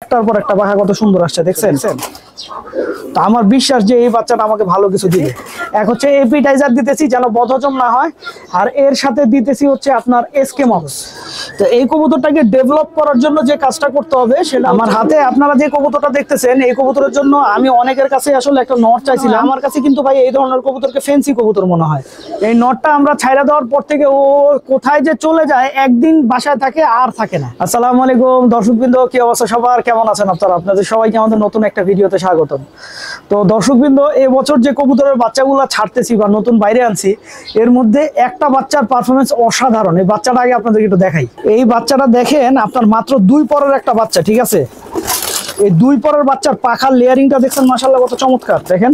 একটার পর একটা পাখা কত সুন্দর আসছে দেখছেন। তো আমার বিশ্বাস যে এই বাচ্চাটা আমাকে ভালো কিছু দিবে। এক হচ্ছে এপিটাইজার দিতেছি যেন বদহজম না হয়, আর এর সাথে দিতেছি হচ্ছে আপনার এসকে মক্স। তো এই কবুতরটাকে ডেভেলপ করার জন্য যে কাজটা করতে হবে সেটা আমার হাতে আপনারা যে কবুতরটা দেখতেছেন, এই কবুতরের জন্য আমি অনেকের কাছে আসলে একটা নট চাইছিলাম। আমার কাছে কিন্তু ভাই এই ধরনের কবুতরকে ফেন্সি কবুতর মনে হয়। এই নটটা আমরা ছাইড়া দেওয়ার পর থেকে ও কোথায় যে চলে যায়, একদিন বাসায় থাকে আর থাকে না। আসসালামু আলাইকুম দর্শকবৃন্দ, কি অবস্থা সবার, কেমন আছেন আপনারা? আপনাদের সবাইকে আমাদের নতুন একটা ভিডিওতে স্বাগতম। তো দর্শকবৃন্দ, এই বছর যে কবুতরের বাচ্চাগুলো ছাড়তেছি বা নতুন বাইরে আনছি, এর মধ্যে একটা বাচ্চার পারফরমেন্স অসাধারণ। এই বাচ্চাটা আগে আপনাদেরকে একটু দেখাই। এই বাচ্চাটা দেখেন, আপনার মাত্র 2 পরের একটা বাচ্চা, ঠিক আছে? এই 2 পরের বাচ্চার পাখার লেয়ারিংটা দেখছেন মাশাআল্লাহ কত চমৎকার। দেখেন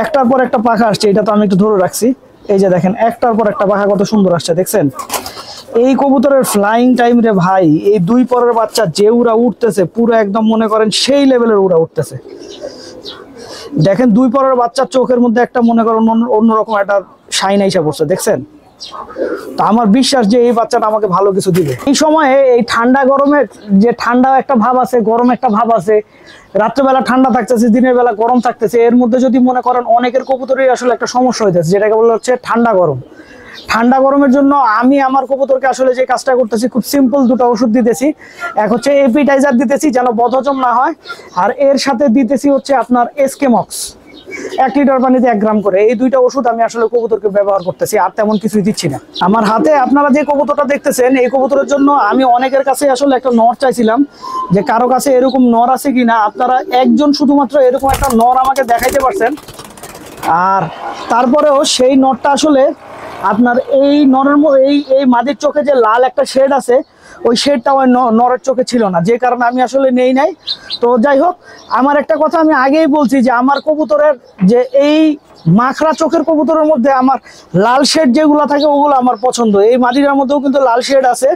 একটার পর একটা পাখা আসছে, এটা তো আমি একটু ধরে রাখছি। এই যে দেখেন একটার পর একটা পাখা কত সুন্দর আসছে দেখছেন। এই কবুতরের ফ্লাইং টাইম রে ভাই, এই 2 পরের বাচ্চা যে উড়া উঠতেছে, পুরো একদম মনে করেন সেই লেভেলের উড়া উঠতেছে। দেখেন 2 পরের বাচ্চার চোখের মধ্যে একটা মনে করেন অন্যরকম একটা শাইন আইসা পড়ছে দেখছেন। তো আমার বিশ্বাস যে এই বাচ্চাটা আমাকে ভালো কিছু দিবে। এই সময়ে এই ঠান্ডা গরমে যে ঠান্ডা একটা ভাব আছে, গরম একটা ভাব আছে, রাত্রেবেলা ঠান্ডা থাকতেছে, দিনের বেলা গরম থাকতেছে, এর মধ্যে যদি মনে করেন অনেকের কবুতরের আসলে একটা সমস্যা হইতেছে, যেটাকে বলা হচ্ছে ঠান্ডা গরম। ঠান্ডা গরমের জন্য আমি আমার কবুতরকে আসলে যে কাজটা করতেছি, খুব সিম্পল 2টা ওষুধ দিতেছি। এক হচ্ছে এপিটাইজার দিতেছি যেন বদহজম না হয়, আর এর সাথে দিতেছি হচ্ছে আপনার এসকে মক্স। 1 লিটার পানিতে 1 গ্রাম করে। এই 2টা ওষুধ আমি আসলে কবুতরকে ব্যবহার করতেছি, আর তেমন কিছুই দিচ্ছি না। আমার হাতে আপনারা যে কবুতরটা দেখতেছেন, এই কবুতরের জন্য আমি অনেকের কাছে আসলে একটা নর চাইছিলাম, যে কারো কাছে এরকম নর আছে কিনা। আপনারা একজন শুধুমাত্র এরকম একটা নর আমাকে দেখাইতে পারছেন, আর তারপরেও সেই নরটা আসলে আপনার এই নরের এই মাদির চোখে যে লাল একটা শেড আছে, ওই শেডটা ওই নরের চোখে ছিল না, যে কারণে আমি আসলে নেই নাই। তো যাই হোক, আমার একটা কথা আমি আগেই বলছি যে আমার কবুতরের যে এই মাখরা চোখের কবুতরের মধ্যে আমার লাল শেড যেগুলো থাকে ওগুলো আমার পছন্দ। এই মাদিরার মধ্যেও কিন্তু লাল শেড আছে,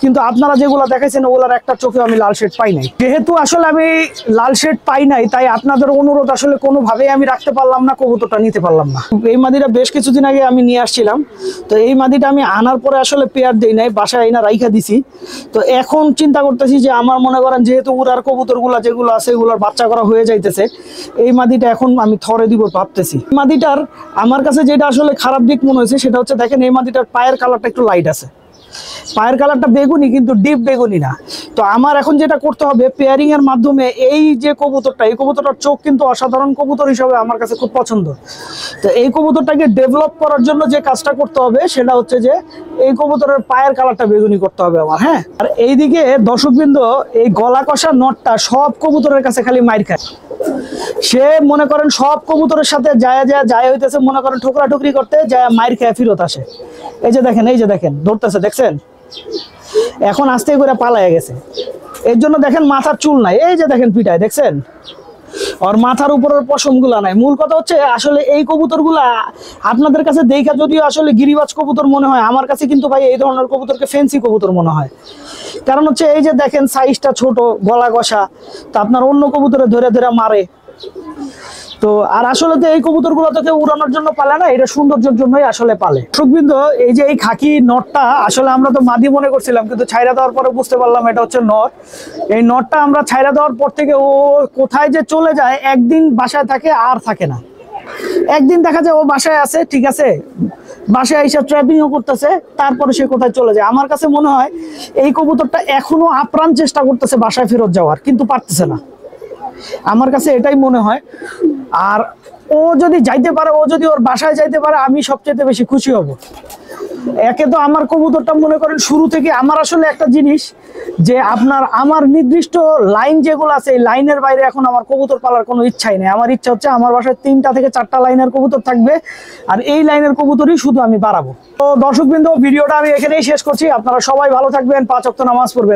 কিন্তু আপনারা যেগুলো দেখাইছেন ওগুলার একটা চোখে আমি লাল শেড পাই নাই। যেহেতু আসলে আমি লাল শেড পাই নাই, তাই আপনাদের অনুরোধ আসলে কোনোভাবেই আমি রাখতে পারলাম না, কবুতরটা নিতে পারলাম না। এই মাদিটা বেশ কিছুদিন আগে আমি নিয়ে আসছিলাম। তো এই মাদিটা আমি আনার পরে আসলে পেয়ার দেই নাই, বাসায় এনে রাইখা দিছি। তো এখন চিন্তা করতেছি যে আমার মনে করেন যেহেতু উড়ার কবুতরগুলা যেগুলো আছে এগুলোর বাচ্চা করা হয়ে যাইতেছে, এই মাদিটা এখন আমি থরে দিব ভাবতেছি। মাদিটার আমার কাছে যেটা আসলে খারাপ দিক মনে হয়েছে সেটা হচ্ছে, দেখেন এই মাদিটার পায়ের কালারটা একটু লাইট আছে, পায়ের কালারটা বেগুনি কিন্তু ডিপ বেগুনি না। তো আমার এখন যেটা করতে হবে, পেয়ারিং এর মাধ্যমে এই যে কবুতরটা, এই কবুতরটার চোখ কিন্তু অসাধারণ কবুতর হিসেবে আমার কাছে খুব পছন্দ। তো এই কবুতরটাকে ডেভেলপ করার জন্য যে কাজটা করতে হবে সেটা হচ্ছে যে এই কবুতরের পায়ের কালারটা বেগুনি করতে হবে আমার। হ্যাঁ, আর এইদিকে দর্শকবৃন্দ, এই গলা কষা নটটা সব কবুতরের কাছে খালি মাইর খায়। সে মনে করেন সব কবুতরের সাথে যায় হইতেছে, মনে করেন ঠোকরা ঠুকরি করতে যায়, মাইর খেয়ে ফিরত আসে। এই যে দেখেন ধরতেছে দেখছেন, এখন আস্তে করে পালাইয়া গেছে। এর জন্য দেখেন মাথার চুল নাই, এই যে দেখেন পিটায় দেখছেন, আর মাথার উপরের পশম গুলা নাই। মূল কথা হচ্ছে আসলে এই কবুতরগুলা আপনাদের কাছে দেখা যদিও আসলে গিরিবাজ কবুতর মনে হয়, আমার কাছে কিন্তু ভাই এই ধরনের কবুতরকে ফেন্সি কবুতর মনে হয়। কারণ হচ্ছে এই যে দেখেন সাইজটা ছোট, গলা কষা, তো আপনার অন্য কবুতরে ধরে ধরে মারে। তো আর আসলে তো এই কবুতরগুলো তো কেউ উড়ানোর জন্য পালে না, এটা সৌন্দর্যের জন্যই আসলে পালে। দর্শকবৃন্দ, এই যে এই খাকি নটটা আসলে আমরা তো মাদি মনে করছিলাম, কিন্তু ছাইরা দেওয়ার পরে বুঝতে পারলাম এটা হচ্ছে নট। এই নটটা আমরা ছাইরা দেওয়ার পর থেকে ও কোথায় যে চলে যায়, একদিন বাসায় থাকে আর থাকে না। একদিন দেখা যায় ও বাসায় আছে, ঠিক আছে, বাসায় এসে ট্র্যাপিংও করতেছে, তারপরে সে কোথায় চলে যায়। আমার কাছে মনে হয় এই কবুতরটা এখনো আপ্রাণ চেষ্টা করতেছে বাসায় ফেরত যাওয়ার, কিন্তু পারতেছে না। আমার কাছে এটাই মনে হয়। আর ও যদি যাইতে পারে, ও যদি ওর বাসায় যাইতে পারে, আমি সবচেয়ে বেশি খুশি হব। একে তো আমার কবুতরটা মনে করেন শুরু থেকে আমার আসলে একটা জিনিস যে আমার নির্দিষ্ট লাইন যেগুলো আছে, এই লাইনের বাইরে এখন আমার কবুতর পালার কোনো ইচ্ছাই নেই। আমার ইচ্ছা হচ্ছে আমার বাসায় 3টা থেকে 4টা লাইনের কবুতর থাকবে, আর এই লাইনের কবুতরই শুধু আমি বাড়াবো। তো দর্শকবৃন্দ, ভিডিওটা আমি এখানেই শেষ করছি। আপনারা সবাই ভালো থাকবেন, 5 ওয়াক্ত নামাজ পড়বেন।